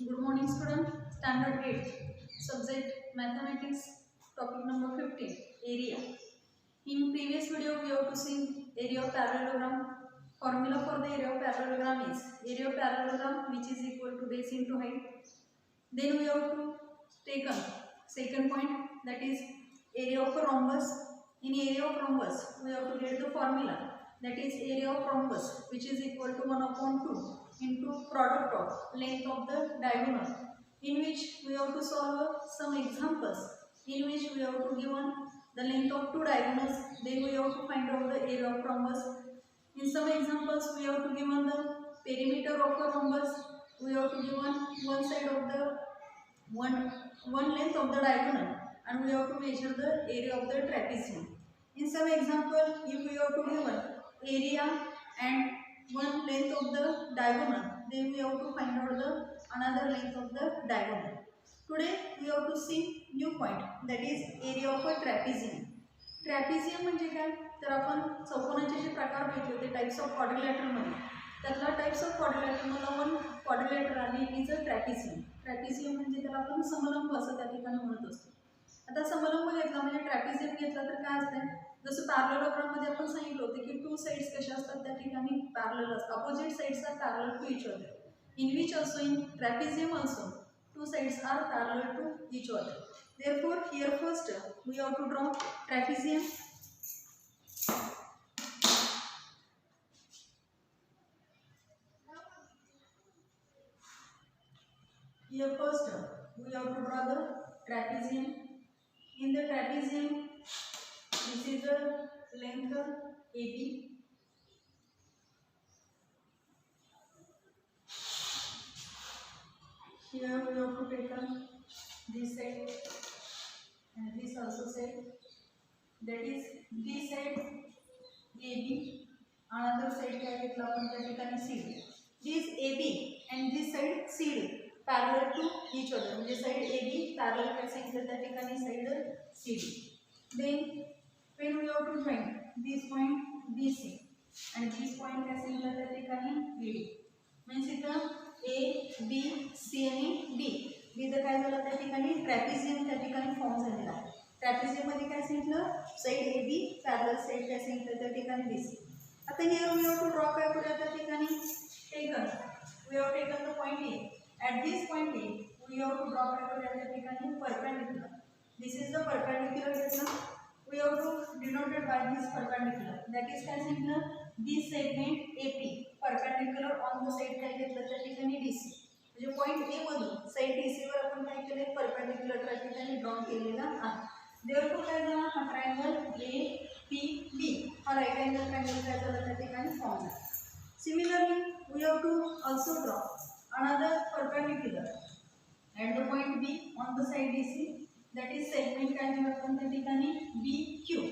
Good morning, student. Standard 8, subject mathematics, topic number 15, area. In previous video, we have to see area of parallelogram. Formula for the area of parallelogram is area of parallelogram which is equal to base into height. Then we have to take a second point, that is area of a rhombus. In area of rhombus, we have to get the formula, that is area of rhombus which is equal to 1 upon 2 into product of length of the diagonal, in which we have to solve some examples in which we have to given the length of two diagonals, then we have to find out the area of rhombus. In some examples we have to given the perimeter of a rhombus, we have to given one side of the one length of the diagonal, and we have to measure the area of the trapezium. In some example, if we have to given area and one length of the diagonal, then we have to find out the another length of the diagonal. Today we have to see new point, that is area of a trapezium. ट्रॅपिझियम म्हणजे काय, तर आपण चौकोनाचे जे प्रकार बघितले होते types of क्वाड्रिलॅटरमध्ये, त्यातला टाइप्स ऑफ क्वाड्रिलॅटरमधला वन क्वाड्रिलॅटर आणि इट इज अ ट्रॅपिझियम. ट्रॅपिझियम म्हणजे त्याला आपण समलंब असं त्या ठिकाणी म्हणत असतो. आता समलंब घेतला म्हणजे ट्रॅपिझियम घेतला तर काय असतं, जसं पॅरलेलोग्राममध्ये आपण सांगितलं होतं की टू साइड्स कशा असतात त्या ठिकाणी पॅरलल असतात, opposite sides are parallel to each other. In which also in trapezium also two sides are parallel to each other. Therefore, here first we have to draw trapezium. Here first we have to draw the trapezium. In the trapezium, this is the length AB. Here we have to take this side and this also side, that is this side AB, another side काय घेतला आपण त्या ठिकाणी CD. This AB and this side CD parallel to each other, म्हणजे side AB parallel काय सांगितलं त्या ठिकाणी side CD. Then when we have to join this point BC and this point काय सांगितलं त्या ठिकाणी BD, means इथं A, B, C आणि D. इथं काय झालं त्या ठिकाणी ट्रॅपिझियम त्या ठिकाणी फॉर्म झालेला आहे. ट्रॅपिझियम मध्ये काय सांगितलं, side A B parallel side काय सांगितलं त्या ठिकाणी बी सी. आता here we have to draw काय करूया त्या ठिकाणी taken, we have taken the point A. At this point A we have to draw काय करूया त्या ठिकाणी perpendicular. This is the perpendicular घेतलं, we have to denoted by this perpendicular, that is काय सांगितलं this segment A P perpendicular on the side काय घेतलं त्या ठिकाणी डी सी. म्हणजे पॉइंट ए मधून साइड डी सी वर आपण काय केले परपेंडिक्युलर त्या ठिकाणी ड्रॉ केलेला आहे. देअरफॉर काय झाला हा ट्रायंगल ए पी बी हा राईट अँगल ट्रायंगल काय झाला त्या ठिकाणी फॉर्म झाला. Similarly we have to also draw another perpendicular at the point B on the side D C, that is segment काय घेऊ आपण त्या ठिकाणी B Q.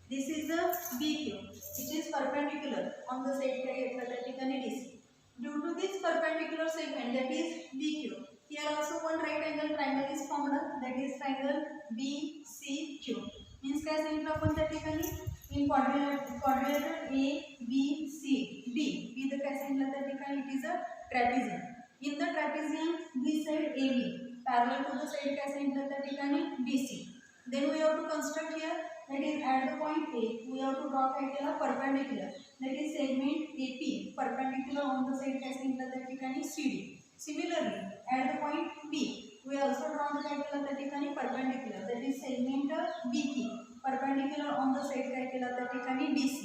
This is the B Q which is perpendicular on the side काय घेतला त्या ठिकाणी D C. Due to this perpendicular segment, that is BQ, here also one right angle triangle is formed, that is triangle BCQ. Means काय सांगितलं आपण त्या ठिकाणी in quadrilateral A B C D, B the काय सांगितलं त्या ठिकाणी it is a trapezium. In the trapezium this side AB parallel to the side काय सांगितलं त्या ठिकाणी BC. Then we have to construct here, that is at the point A we have to draw काय केला perpendicular, that is segment AP perpendicular on the side काय सांगितलं त्या ठिकाणी CD. Similarly at the point B we also draw काय केला त्या ठिकाणी perpendicular, that is segment BQ perpendicular on the side काय केला त्या ठिकाणी DC.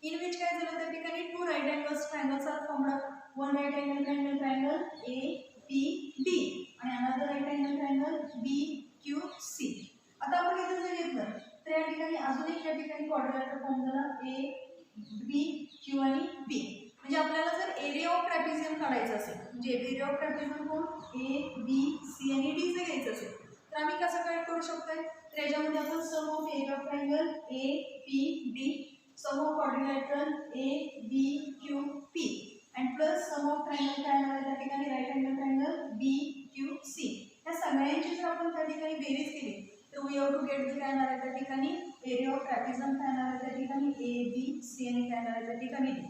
In which काय झालं त्या ठिकाणी two right angles triangles are formed, one right angle triangle APD आणि another right angle triangle BQC. आता आपण इथे जर घेतलं तर या ठिकाणी अजून एक या ठिकाणी क्वाड्रिलॅटर फॉर्म झाला ए बी क्यू आणि बी. म्हणजे आपल्याला जर एरिया ऑफ ट्रॅपिझियम काढायचं असेल, म्हणजे एरिया ऑफ ट्रॅपिझियम कोण ए बी सी आणि डी जर घ्यायचं असेल तर आम्ही कसं काय करू शकतोय, तर याच्यामध्ये आपण sum of area of triangle A P D, sum of quadrilateral A B Q P and plus sum of triangle काय आहे त्या ठिकाणी right angle triangle B Q C. या सगळ्यांची जर आपण त्या ठिकाणी बेरीज केली तर we have to get the काय येणार आहे त्या ठिकाणी एरिया ऑफ ट्रॅपिझियम काय येणार आहे त्या ठिकाणी ए बी सी आणि काय येणार आहे त्या ठिकाणी डी.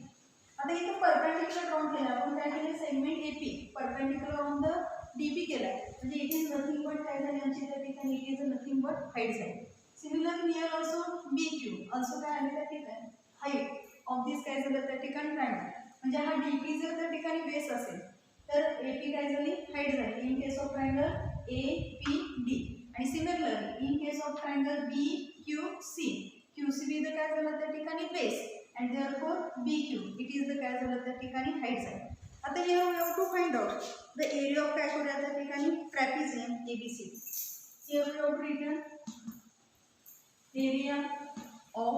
आता इथं परपेंडिक्युलर ड्रॉ केलं आपण काय केले, segment A P perpendicular on the DP केला म्हणजे इट इज नथिंग बट काय झाली आमची त्या ठिकाणी it is nothing but height झाली. Similar here also B Q also काय आले त्या ठिकाणी हाईट ऑफ दिस काय झालं त्या ठिकाणी ट्रायंगल. म्हणजे हा डीपी जर त्या ठिकाणी बेस असेल तर एपी काय झाली हाईट झाली in case of triangle A P D. आणि similarly in case of triangle B Q C QCB the काय झालं त्या ठिकाणी base and therefore BQ it is the काय झालं त्या ठिकाणी हाईट झाली. आता here we have to find out the area of काय करूया त्या ठिकाणी trapezium ABC. Here we have to written area of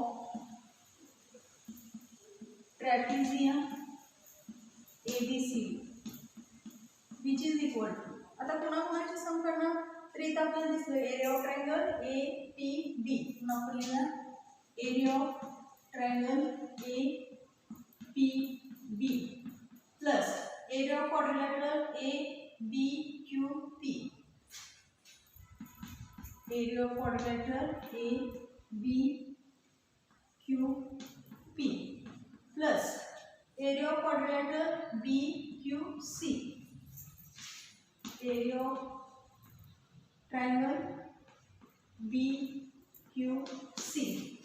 trapezium ABC which is equal to आता पुन्हा कोणाचे सम करणार तर इथं आपल्याला दिसलं एरिया ऑफ ट्रायंगल APD. पुन्हा आपण लिहिणार area of triangle APB plus area of quadrilateral ABQP. Area of quadrilateral ABQP plus area of quadrilateral BQC. Area of triangle BQC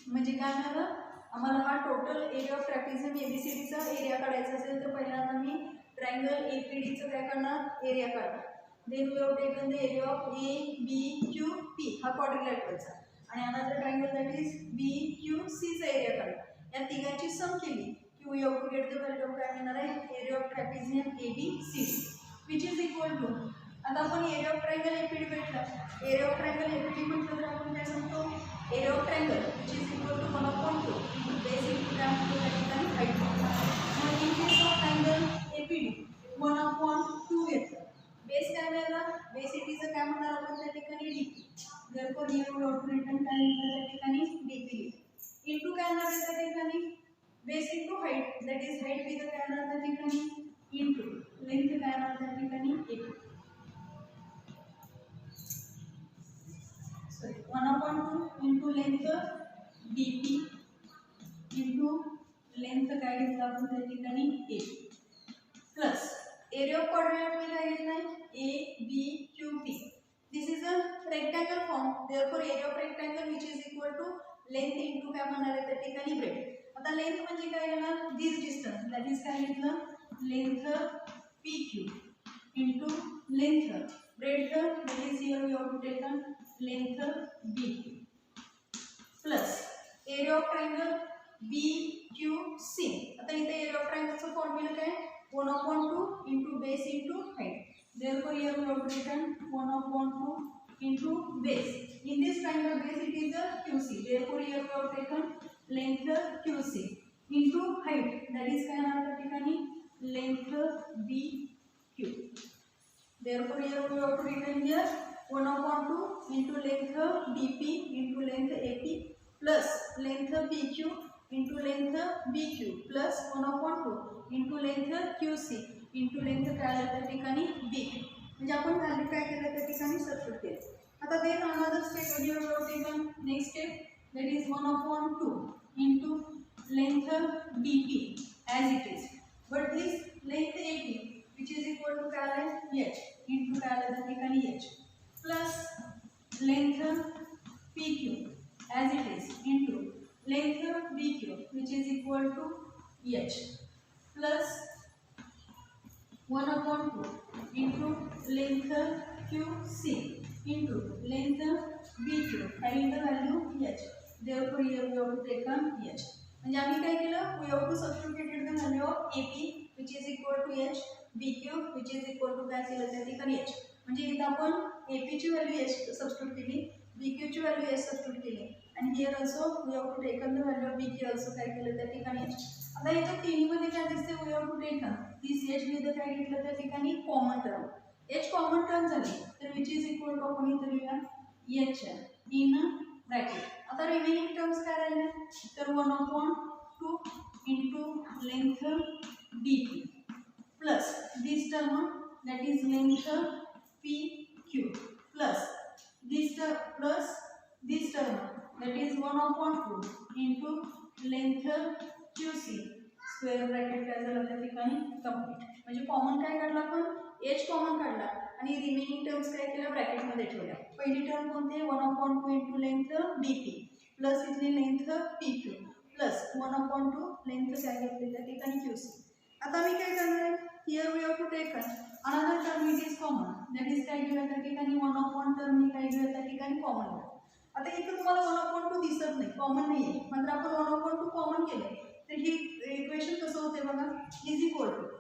म्हणजे काय झालं आम्हाला हा टोटल एरिया ऑफ ट्रॅपेझियम एबीसीडीचा एरिया काढायचा असेल तर पहिल्यांदा मी ट्रायंगल एपीडीचं काय करणार एरिया काढणार. Then we have taken the area of ABQP हा क्वाड्रिलॅटरलचा आणि अनदर ट्रायंगल दॅट इज BQCचा एरिया काढला. या तिघांची सम केली की we have to get the value of काय मिळणार आहे area of trapezium ABCD which is equal to. आता आपण एरिया ऑफ ट्रायंगल एपीडी भेटला. एरिया ऑफ ट्रायंगल एपीडी म्हटलं तर आपण काय सांगतो area of triangle which is equal to 1/2 into base into काय म्हणतो त्या ठिकाणी हाईट. मग in case of triangle APD 1/2 येतं. बेस काय मिळाला बेस एटीचं काय म्हणणार आपण त्या ठिकाणी DP. therefore here we have to written काय लिहिलं त्या ठिकाणी डीपी इंटू काय येणार त्या ठिकाणी base into height that is height with काय येणार त्या ठिकाणी इंटू लेंथ काय येणार त्या ठिकाणी AP. 1/2 into length DP into length काय घेतलं आपण त्या ठिकाणी A plus area of quadrilateral काय घेतलाय ABQP. This is a rectangle form therefore area of rectangle which is equal to length into काय म्हणणार आहे त्या ठिकाणी ब्रेड. आता लेंथ म्हणजे काय येणार दिस डिस्टन्स दॅट इज काय घेतलं length PQ into length breadth that is here we have to taken length BQ plus area of triangle BQC. आता इथे एरिया ऑफ ट्रायंगलचा फॉर्म्युला काय 1/2 into base into height. therefore here we have written 1/2 into base. in this triangle base it is a QC. therefore here we have taken length QC into height that is काय येणार त्या ठिकाणी length BQ. therefore here we have to written here 1/2 into length DP into length AP plus length PQ into length BQ plus 1/2 into length QC into length काय आलं त्या ठिकाणी BQ. म्हणजे आपण व्हॅल्यू काय केलं त्या ठिकाणी सबस्टिट्यूट केलं. आता then another step here we have taken next step that is 1/2 into length DP as it is but this length AP which is equal to काय आलं H into काय आलं त्या ठिकाणी H plus length PQ as it is into length BQ which is equal to H plus 1/2 into length QC into length BQ having the value H. therefore here we have to take H. म्हणजे आम्ही काय केलं we have to substitute the value of AP which is equal to H BQ which is equal to काय केलं त्या ठिकाणी H. म्हणजे इथं आपण AP ची व्हॅल्यू H सबस्टिट्यूट केली BQ ची व्हॅल्यू H सबस्टिट्यूट केली आणि here also we have to taken the value of BQ also काय केलं त्या ठिकाणी H. आता इथं तिन्हीमध्ये काय दिसते we have to taken this H with काय घेतलं त्या ठिकाणी common term H common term झाली तर विच इज इक्वल टू आपण इथं लिहूया H इन ब्रॅकेट. आता रिमेनिंग टर्म्स काय राहिले तर 1/2 into length DP plus this term that is length PQ plus this term that is 1/2 into length QC square bracket काय झालं त्या ठिकाणी कंप्लीट. म्हणजे कॉमन काय काढला आपण H कॉमन काढला आणि रिमेनिंग टर्म्स काय केल्या ब्रॅकेटमध्ये ठेवल्या. पहिली टर्म कोणती आहे 1/2 इंटू लेंथ dp प्लस इथली लेंथ pq प्लस 1/2 लेंथ काय घेतली त्या ठिकाणी qc. आता मी काय करणार आहे here we have to take another term it is common that is काय घेऊया त्या ठिकाणी 1/2 टर्म मी काय घेऊया त्या ठिकाणी कॉमन घेऊया. आता इथं तुम्हाला 1/2 दिसत नाही कॉमन नाही आहे मात्र आपण 1/2 कॉमन केलं तर ही इक्वेशन कसं होते बघा इज इक्वल टू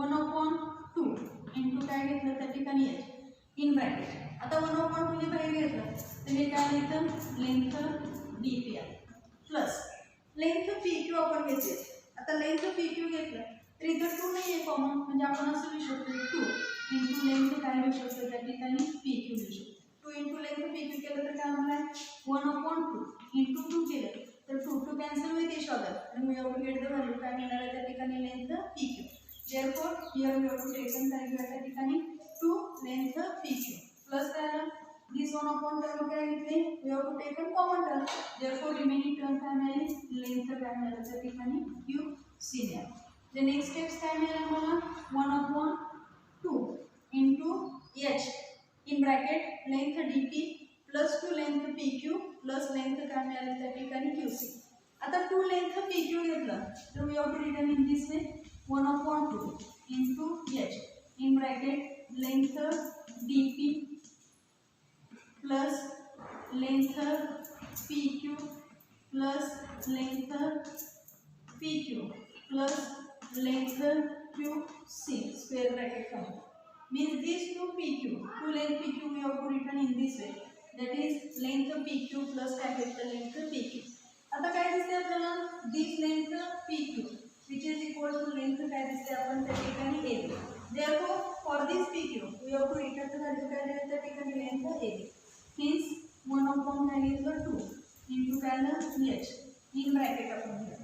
1/2 इंटू काय घेतलं त्या ठिकाणी h इन ब्रॅकेट. आता 1/2 जे बाहेर घेतलं तर हे काय येतं लेंथ dp आहे प्लस लेंथ pq आपण घेतले. आता लेंथ pq घेतलं तर इथं 2 नाही आहे कॉमन म्हणजे आपण असं लिहू शकतो 2 इंटू लेंथ काय लिहू शकतो त्या ठिकाणी pq लिहू शकतो. 2 इंटू लेंथ pq केलं तर काय होणार 1/2 इंटू 2 केलं तर 2 कॅन्सल विथ इच अदर आणि we have to get the value काय मिळणार आहे त्या ठिकाणी length pq. therefore here we have to taken काय घेऊया त्या ठिकाणी 2 लेंथ pq प्लस काय आलं this 1/2 टर्म काय घेतली we have to taken common term therefore remaining term काय मिळाली लेंथ काय मिळालं त्या ठिकाणी qc मिळालं. the next steps काय मिळालं मला 1/2 into h in bracket length dp plus 2 length pq plus length काय मिळाली त्या ठिकाणी qc. आता 2 लेंथ pq घेतलं तर we have to written in this way 1/2 into h in bracket length dp plus length pq plus length pq plus length qc square bracket come means these 2 pq 2 length pq we have to written in this way that is length pq plus capital length pq. आता काय दिसते आपल्याला this length pq which is equal to length काय दिसते आपण त्या ठिकाणी AB. therefore for this PQ we have to return the value काय दिली त्या ठिकाणी length AB. hence 1/2 काय घेतलं 2 into काय आलं h in bracket आपण घेऊया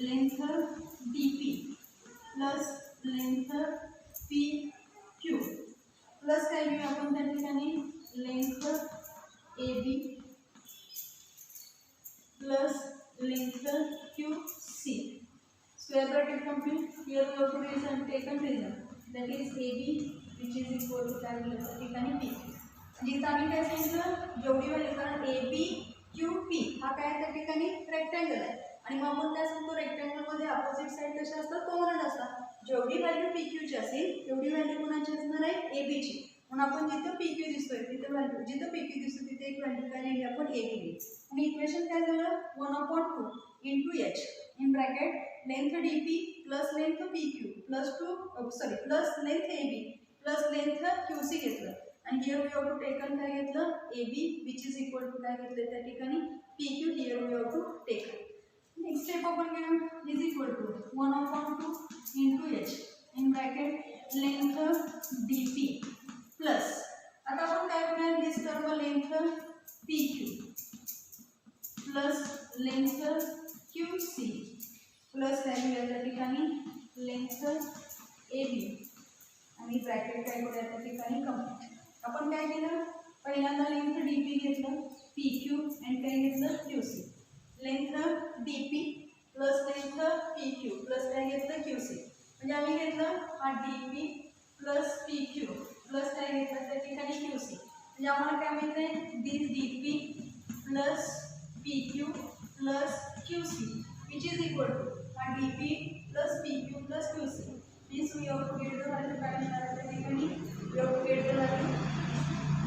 length dp plus length pq plus काय घेऊया आपण त्या ठिकाणी length AB plus length qc. Square bracket complete. Here we have to reason taken reason that is AB which is equal to काय दिलं त्या ठिकाणी PQ. म्हणजे इथं आम्ही काय सांगितलं जेवढी व्हॅल्यू कारण AB QP हा काय त्या ठिकाणी रेक्टँगल आहे आणि मग आपण काय सांगतो रेक्टँगल मध्ये अपोजिट साइड कशा असतात कॉमन असतात. जेवढी व्हॅल्यू PQ ची असेल तेवढी व्हॅल्यू कोणाची असणार आहे AB ची. म्हणून आपण जिथं PQ दिसतोय तिथे व्हॅल्यू जिथं PQ दिसतो तिथे एक व्हॅल्यू काय लिहिली आपण AB लिहिली आणि इक्वेशन काय झालं 1/2 into h in bracket length dp plus length pq plus 2 plus length ab plus length qc घेतलं आणि here we have to taken काय घेतलं ab which is equal to काय घेतलं त्या ठिकाणी pq here we have to take. next step आपण घेऊया is equal to 1/2 into h in bracket length dp plus आता आपण काय करूया this term length pq plus length qc plus काय घेऊया त्या ठिकाणी लेंथ AB आणि ब्रॅकेट काय करूया त्या ठिकाणी कंप्लीट. आपण काय केलं पहिल्यांदा लेंथ DP घेतलं PQ आणि काय घेतलं QC. Length DP plus length PQ plus काय घेतलं QC म्हणजे आम्ही घेतलं हा DP प्लस PQ प्लस काय घेतलं त्या ठिकाणी QC म्हणजे आम्हाला काय मिळतंय दिस DP plus PQ plus QC which is equal to dp plus pq plus qc means we have to get the value काय मिळणार त्या ठिकाणी we have to get the value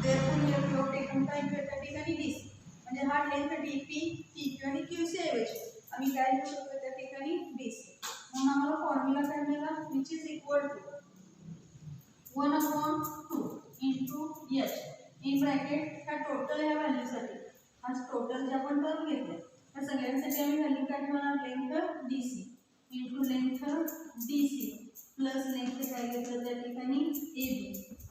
therefore we have taken time त्या ठिकाणी this म्हणजे हा length dp pq आणि qc ऐवजी आम्ही काय लिहू शकतो त्या ठिकाणी this म्हणून आम्हाला फॉर्म्युला काय मिळाला which is equal to 1/2 into h in bracket हा टोटल ह्या व्हॅल्यू साठी आज टोटल जे आपण टर्म घेतले त्या सगळ्यांसाठी आम्ही व्हॅल्यू काय ठेवणार length dc into length dc plus length काय घेतलं त्या ठिकाणी AB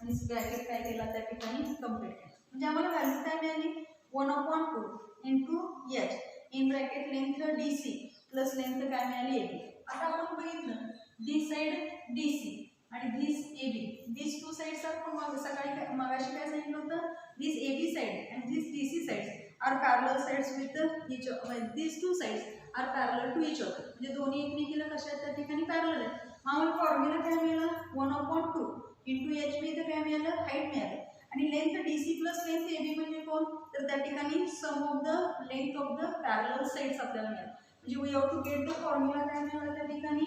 आणि ब्रॅकेट काय केला त्या ठिकाणी कंप्लीट केला म्हणजे आम्हाला व्हॅल्यू काय मिळाली 1/2 into h in bracket length dc plus length काय मिळाली AB. आता आपण बघितलं दिस साइड dc आणि दिस AB दिस टू साइड्स आपण सकाळी मागाशी काय सांगितलं होतं दिस AB side and this DC sides are parallel sides with each other. These two sides are parallel to each other. म्हणजे दोन्ही एकमेकीला कशा आहेत त्या ठिकाणी पॅरलल आहेत. मग आम्हाला फॉर्म्युला काय मिळाला 1/2 इंटू एच बी इथं काय मिळालं, हाईट मिळाली. आणि length D C plus length A B म्हणजे कोण, तर त्या ठिकाणी sum of the length of the parallel sides आपल्याला मिळालं. म्हणजे we have to get the formula काय मिळाला त्या ठिकाणी,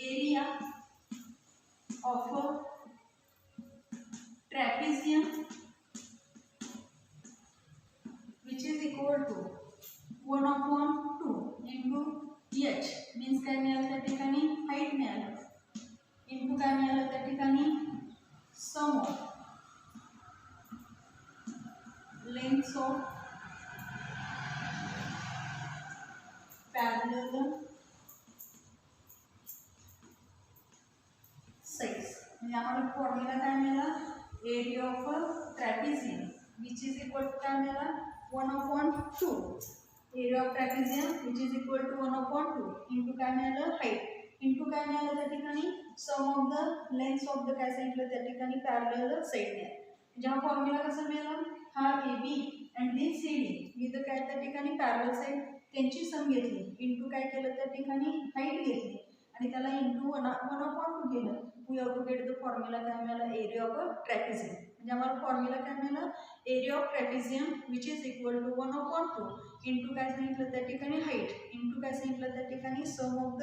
area of trapezium which is equal to 1/2 into h means काय मिळालं त्या ठिकाणी, हाईट मिळालं, इंटू काय मिळालं त्या ठिकाणी, sum of lengths of parallel sides. म्हणजे आम्हाला फॉर्म्युला काय मिळाला, area of trapezium which is equal to काय मिळाला, 1/2 area of trapezium which is equal to 1/2 into काय मिळालं, हाईट, इंटू काय मिळालं त्या ठिकाणी, sum of the lengths of the काय सांगितलं त्या ठिकाणी, पॅरलल साइड मिळालं. म्हणजे हा फॉर्म्युला कसा मिळाला, हा A B and the C D इथं काय त्या ठिकाणी पॅरलल साइड त्यांची सम घेतली, इंटू काय केलं त्या ठिकाणी, हाईट घेतली आणि त्याला इंटू 1/2 केलं. We have to get the formula काय मिळाला, एरिया ऑफ ट्रॅपिझियम. म्हणजे आम्हाला फॉर्म्युला काय मिळाला, area of trapezium which is equal to 1/2 into काय सांगितलं त्या ठिकाणी, हाईट, इंटू काय सांगितलं त्या ठिकाणी, sum of the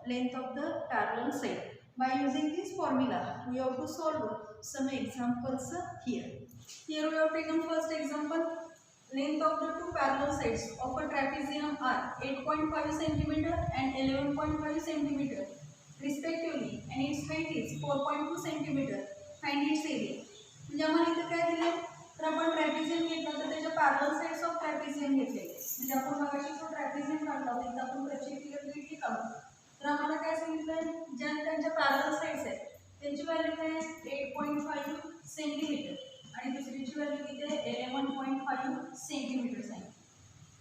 length of the parallel side. By using this formula, we have to solve some examples here. Here we have taken first example. Length of the two parallel sides of a trapezium are 8.5 cm and 11.5 cm respectively, and its height is 4.2 cm. Find its area. म्हणजे आम्हाला इथं काय दिलं, तर आपण ट्रॅपिझियम घेतला तर त्याच्या पॅरलल साइड्स ऑफ ट्रॅपिझियम घेतले. म्हणजे आपण मगाशी जो ट्रॅपिझियम काढला होता इथं आपण त्याची फिगर काढू. तर आम्हाला काय सांगितलं, ज्या त्यांच्या पॅरलल साइड्स आहेत त्यांची व्हॅल्यू काय आहे, 8.5 सेंटीमीटर आणि दुसरीची व्हॅल्यू किती आहे, 11.5 सेंटीमीटर आहे.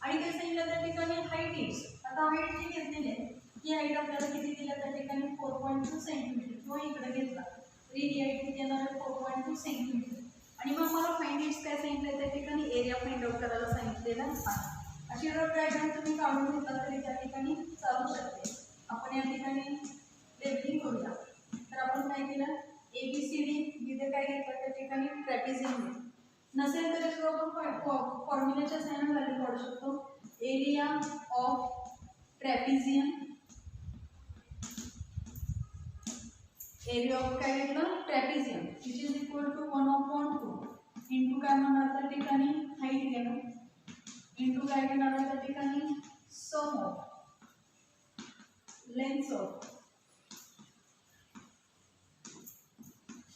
आणि काय सांगितलं त्या ठिकाणी, हाईट इज, आता हाईट जी घेतलेली आहे ही हाईट आपल्याला किती दिल्या त्या ठिकाणी, 4.2 सेंटीमीटर किंवा इकडे घेतला तरी ही हाईट किती येणार आहे, 4.2 सेंटीमीटर. आणि मग मला फाइंड इट्स काय सांगितलं त्या ठिकाणी, एरिया फाइंड आउट करायला सांगितलेला आहे. अशी रफ डायग्राम तुम्ही काढून घेतला तरी त्या ठिकाणी चालू शकते. आपण या ठिकाणी लेबलिंग करूया. तर आपण काय केलं, ए बी सी डी जिथे काय घेतलं त्या ठिकाणी ट्रॅपिझियम नसेल तरी सुद्धा आपण फॉर्म्युलाच्या साहाय्याने व्हॅल्यू काढू शकतो. Area of trapezium, area of काय घेतलं, trapezium which is equal to 1/2 into काय म्हणणार त्या ठिकाणी, हाईट घेणं, इंटू काय घेणार त्या ठिकाणी, sum of lengths of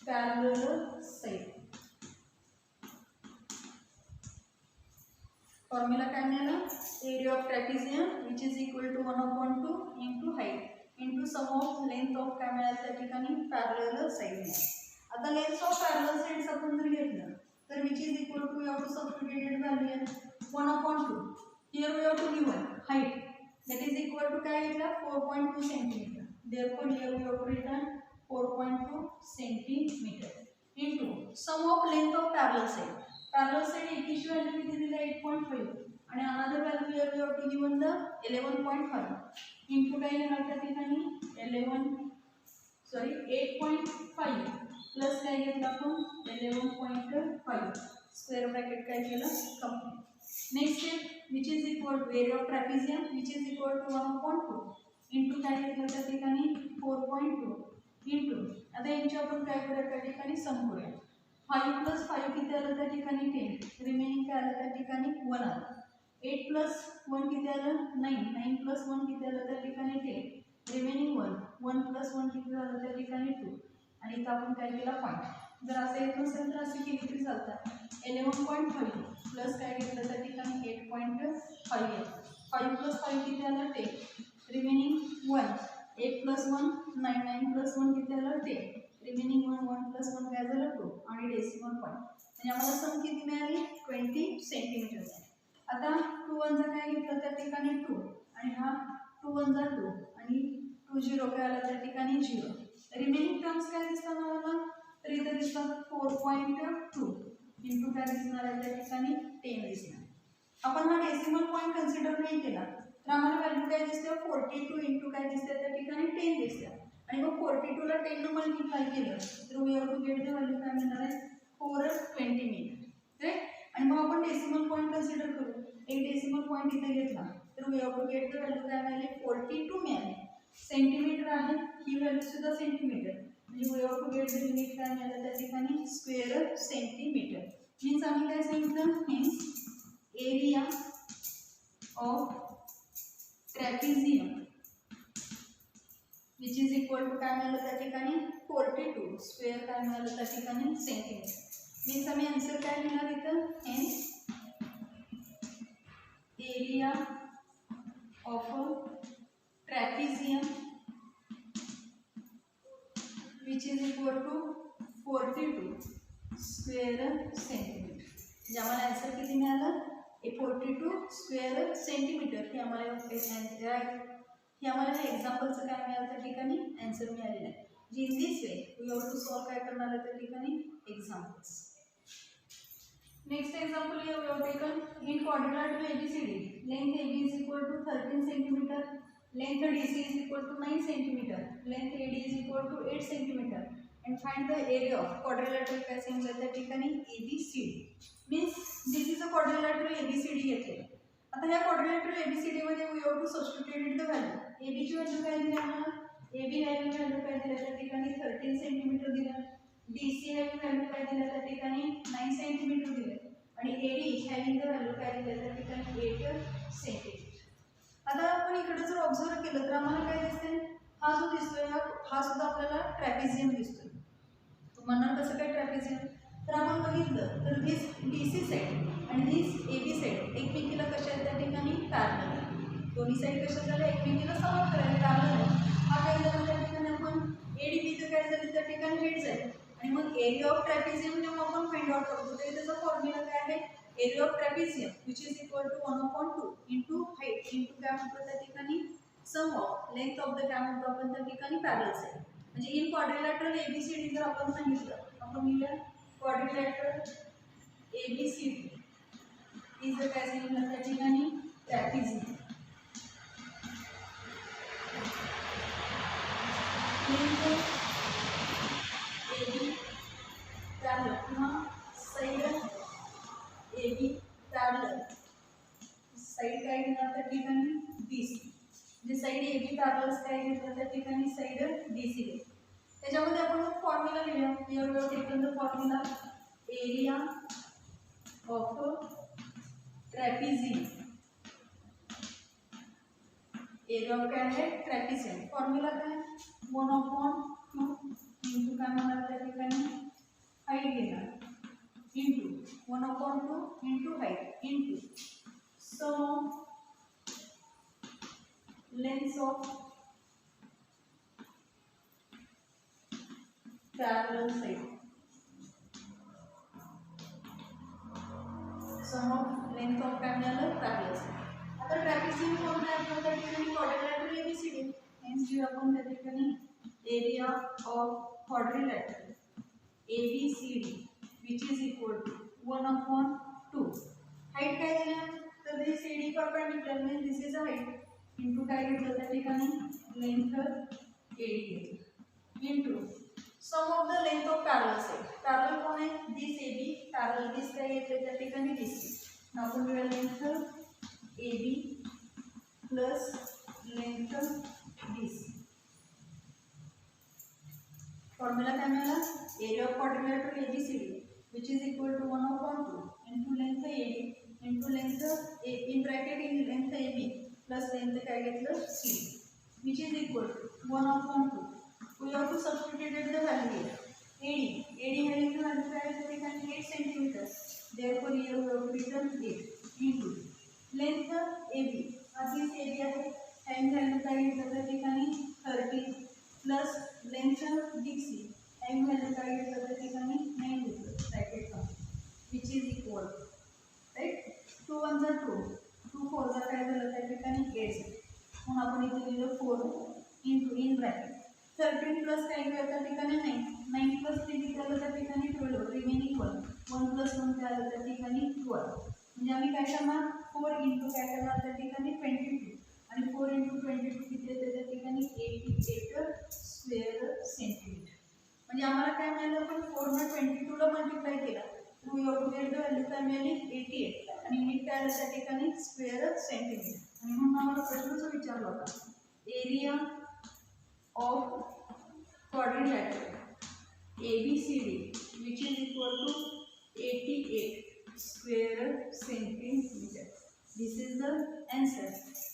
parallel side. Formula काय मिळाला, area of trapezium which is equal to 1/2 into height into sum of length of काय मिळालं त्या ठिकाणी, पॅरलल साइड मिळाली. आता लेंथ ऑफ पॅरलल साइड्स आपण जर घेतलं तर which is equal to, we have to substituted value आहे 1/2. Here we have to given height that is equal to काय घेतला, 4.2 cm. therefore here we have to written 4.2 cm into sum of length of parallel side. parallel side एकीची value किती दिली, 8.5 आणि another value here we have to given the 11.5 into काय घेणार त्या ठिकाणी, 8.5 प्लस काय घेतला आपण, 11.5 स्क्वेअर ब्रॅकेट काय केलं, complete. Next step which is equal to area of trapezium which is equal to 1/2 into काय घेतलं त्या ठिकाणी, 4.2 into, आता यांची आपण काय करूया त्या ठिकाणी सम करूया. 5 + 5 किती आलं त्या ठिकाणी, 10. रिमेनिंग काय आलं त्या ठिकाणी, 1 आलं. 8 + 1 किती आलं, 9. 9 + 1 किती आलं त्या ठिकाणी, 10. रिमेनिंग 1. 1 + 1 किती झालं त्या ठिकाणी, 2. आणि इथं आपण काय केलं, 5. जर असं येत नसेल तर असे केली तरी चालतं. 11.5 प्लस काय घेतलं त्या ठिकाणी, 8.5 येतं. 5 + 5 किती आलं, 10. रिमेनिंग 1. 8 + 1 9. 9 + 1 किती आलं, 10. रिमेनिंग 1. 1 + 1 काय झालं, 2 आणि डेसिमल पॉईंट. म्हणजे आम्हाला सम किती मिळाली, 20 सेंटीमीटर. आता 2 1 काय घेतलं त्या ठिकाणी, 2 आणि हा 2 1 2 आणि 2 0 काय आला त्या ठिकाणी, 0. रिमेनिंग टर्म्स काय दिसतात आम्हाला, तर इथे दिसतात 4.2 इंटू काय दिसणार आहे त्या ठिकाणी, 10 दिसणार. आपण हा डेसिमल पॉईंट कन्सिडर नाही केला तर आम्हाला व्हॅल्यू काय दिसते, 42 इंटू काय दिसते त्या ठिकाणी, 10 दिसते. आणि मग 42 ला 10 ने मल्टिप्लाय केलं तर we have to get the value काय मिळणार आहे 420 मीटर राईट. आणि मग आपण डेसिमल पॉईंट कन्सिडर करू. एक डेसिमल पॉईंट इथे घेतला तर we have to get the value काय मिळाली 42 मिळाली. सेंटीमीटर आहे ही व्हॅल्यू सुद्धा सेंटीमीटर म्हणजे we have to get the unit काय मिळालं त्या ठिकाणी स्क्वेअर सेंटीमीटर. मीन्स आम्ही काय सांगितलं means area of trapezium which is equal to काय मिळालं त्या ठिकाणी 42 स्क्वेअर काय मिळालं त्या ठिकाणी सेंटीमीटर. मीन्स आम्ही आन्सर काय लिहिणार इथं hence area of trapezium which is equal to 42 square centimetre. म्हणजे आम्हाला आन्सर किती मिळालं 42 स्क्वेअर सेंटीमीटर. हे आम्हाला एक्झाम्पलचं काय मिळालं त्या ठिकाणी आन्सर मिळालेलं आहे. जी in this way we have to solve काय करणार आहे त्या ठिकाणी examples. Next example we have taken in quadrilateral ABCD. Length AB is equal to 13 centimeter. Length DC is equal to 9 centimeter. Length AD is equal to 8 centimeter. And find the area of quadrilateral काय सांगितलं त्या ठिकाणी ABCD. Means this is a quadrilateral ABCD घेतले. आता ह्या quadrilateral ABCD मध्ये we have to substitute the value. AB ची value काय दिली आम्हाला AB व्हॅल्यू काय दिली त्या ठिकाणी 13 सेंटीमीटर दिलं. DC व्हॅल्यू काय दिलं त्या ठिकाणी 9 सेंटीमीटर दिलं आणि AD हॅविंग द व्हॅल्यू काय दिलं त्या ठिकाणी 8 सेंटीमीटर. आता आपण इकडे जर ऑब्झर्व केलं तर आम्हाला काय दिसते हा जो दिसतोय हा सुद्धा आपल्याला ट्रॅपिझियम दिसतोय. म्हणणार कसं काय ट्रॅपिझियम तर आपण बघितलं तर दिस DC साईड आणि दिस AB साईड एकमेकीला कशा आहेत त्या ठिकाणी पॅरलल आहे. दोन्ही साईड कशा झाल्या एकमेकीला समांतर आहे पॅरलल आहे. हा काय झाला त्या ठिकाणी आपण ADB चं काय झालं त्या ठिकाणी हेड जाईल आणि मग एरिया ऑफ ट्रॅपिझियम जेव्हा आपण फाइंड आउट करतो तर त्याचा फॉर्म्युला काय आहे area of trapezium which is equal to 1/2 into height into काय म्हणतो त्या ठिकाणी sum of length of the काय म्हणतो आपण त्या ठिकाणी पॅरलल साईड. म्हणजे इन क्वाड्रिलॅटरल ABCD जर आपण सांगितलं आपण लिहिलं क्वाड्रिलॅटरल ABCD इज काय सांगितलं त्या ठिकाणी ट्रॅपिझियम. AB पॅरलल किंवा साईड AB पॅरलल साईड काय घेणार त्या ठिकाणी BC म्हणजे साईड AB पॅरलल काय घेतलं त्या ठिकाणी साईड BC. त्याच्यामध्ये आपण फॉर्म्युला लिहूया. Here we have taken the formula area of trapezium. Area of काय आहे ट्रॅपिझियम. फॉर्म्युला काय 1/2 इंटू काय म्हणणार त्या ठिकाणी हाईट घेणार into 1/2 into height into sum length of parallel side. Sum of length of parallel side. आता ट्रॅपिझियम कोणता आहे आपल्या ठिकाणी क्वाड्रिलॅटरल ABCD. हेन्स जी आपण त्या ठिकाणी area of quadrilateral ABCD which is equal to 1/2. Height काय दिलं तर this CD perpendicular means this is a height into काय घेतलं त्या ठिकाणी लेंथ AD घेतलं into sum of the length of parallel side. Parallel कोण आहे दिस AB पॅरलल दिस काय घेतलं त्या ठिकाणी DC. आपण घेऊया length AB plus length DC. Formula काय मिळाला area of quadrilateral ABCD which is equal to 1/2 into length AD into length A in bracket in length AB plus length काय घेतलं CD which is equal to 1/2. We have to substitute the value here. AD having the value काय आहे ते काय 8 cm. Therefore here we have to return 8 into length AB. this AB आहे having value काय घेतलं त्या ठिकाणी 30 plus length BC having value काय घेतलं त्या ठिकाणी 9 घेतलं bracket मध्ये which is equal right 2 1 जा 2 2 4 जा काय झालं त्या ठिकाणी 8. मग आपण इथे लिहिलं 4 into in bracket 13 प्लस काय घेऊया त्या ठिकाणी 9 प्लस 3 किती आलं त्या ठिकाणी 12 रिमेनिंग 1 प्लस 1 काय आलं त्या ठिकाणी 12. म्हणजे आम्ही काय करणार 4 इंटू काय करणार त्या ठिकाणी 22 आणि 4 इंटू 22 किती येते त्या ठिकाणी 88 स्क्वेअर म्हणजे आम्हाला काय मिळालं, पण 422 मल्टिप्लाय केला तर we have to get the value काय मिळाली 88 आणि युनिट काय आलं त्या ठिकाणी स्क्वेअर सेंटीमीटर. आणि म्हणून आम्हाला प्रश्न जो विचारला होता area of quadrilateral ABCD which is equal to 88 square centimeter. This is the answer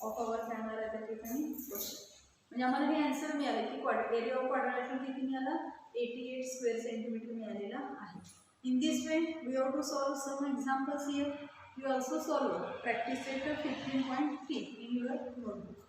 of our camera त्या ठिकाणी क्वेश्चन. म्हणजे आम्हाला हे आन्सर मिळालं की एरिया ऑफ क्वाड्रिलॅटरल किती मिळाला 88 स्क्वेअर सेंटीमीटर मिळालेला आहे. In this way we have to solve some examples here. You also solve practice set 15.3 in your notebook.